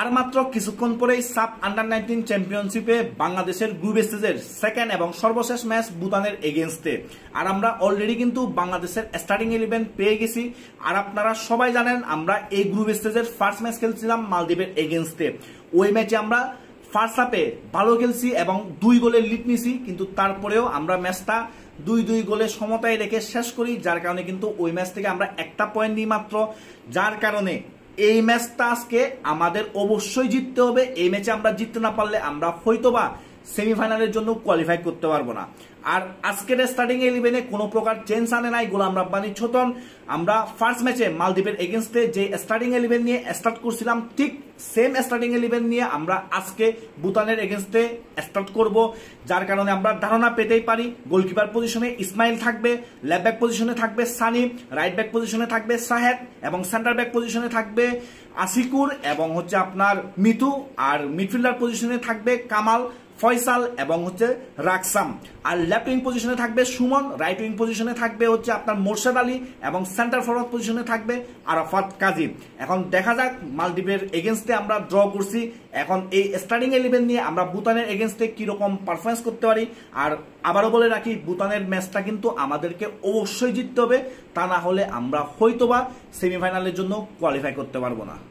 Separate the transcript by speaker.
Speaker 1: আর মাত্র কিছুক্ষণ পরেই সাব আন্ডার-19 চ্যাম্পিয়নশিপে বাংলাদেশের গ্রুপ স্টেজের সেকেন্ড এবং সর্বশেষ ম্যাচ ভুটানের এগেইনস্টে। আর আমরা অলরেডি কিন্তু বাংলাদেশের স্টার্টিং 11 পেয়ে গেছি। আর আপনারা সবাই জানেন আমরা এই গ্রুপ স্টেজের ফার্স্ট ম্যাচ খেলছিলাম মালদ্বীপের এগেইনস্টে। ওই ম্যাচে আমরা ফার্স্ট হাফে ভালো খেলছি এবং 2 গোলের লিড নিছি, কিন্তু তারপরেও আমরা ম্যাচটা 2-2 গোলে সমতায় রেখে শেষ করি, যার কারণে কিন্তু ওই ম্যাচ থেকে আমরা একটা পয়েন্ট নিই মাত্র। যার কারণে এই ম্যাচটা আজকে আমাদের অবশ্যই জিততে হবে। এই ম্যাচে আমরা জিততে না পারলে আমরা হয়তোবা সেমিফাইনালের জন্য কোয়ালিফাই করতে পারবো না। আর আজকের স্টার্টিং 11-এ কোনো প্রকার চেঞ্জ আনে নাই গোলাম রাব্বানী ছোটন। আমরা ফার্স্ট ম্যাচে মালদ্বীপের এগেইনস্টে যে স্টার্টিং 11 নিয়ে স্টার্ট করছিলাম, ঠিক সেম স্টার্টিং 11 নিয়ে আমরা আজকে ভুটানের এগেইনস্টে স্টার্ট করব। যার কারণে আমরা ধারণা পেতেই পারি গোলকিপার পজিশনে ইসমাইল থাকবে, লেফট ব্যাক পজিশনে থাকবে সানি, রাইট ব্যাক পজিশনে থাকবে সাহেদ এবং সেন্টার ব্যাক পজিশনে থাকবে আসিকুর এবং আপনার মিতু, আর মিডফিল্ডার পজিশনে থাকবে কামাল, ফয়সাল এবং রাকসাম। আর লেফট উইং পজিশনে থাকবে সুমন, রাইট উইং পজিশনে থাকবে আপনার মোর্শেদ আলী এবং সেন্টার ফরওয়ার্ড পজিশনে থাকবে আরাফাত কাজী। এখন দেখা যাক মালদ্বীপের এগেইনস্টে আমরা ড্র করছি, এখন এই স্টার্টিং 11 নিয়ে আমরা ভুটানের এগেইনস্টে কিরকম পারফরমেন্স করতে পারি। আর আবারও বলে রাখি, ভুটানের ম্যাচটা কিন্তু আমাদেরকে অবশ্যই জিততে হবে, তা না হলে আমরা হয়তোবা সেমিফাইনালের জন্য কোয়ালিফাই করতে পারবো না।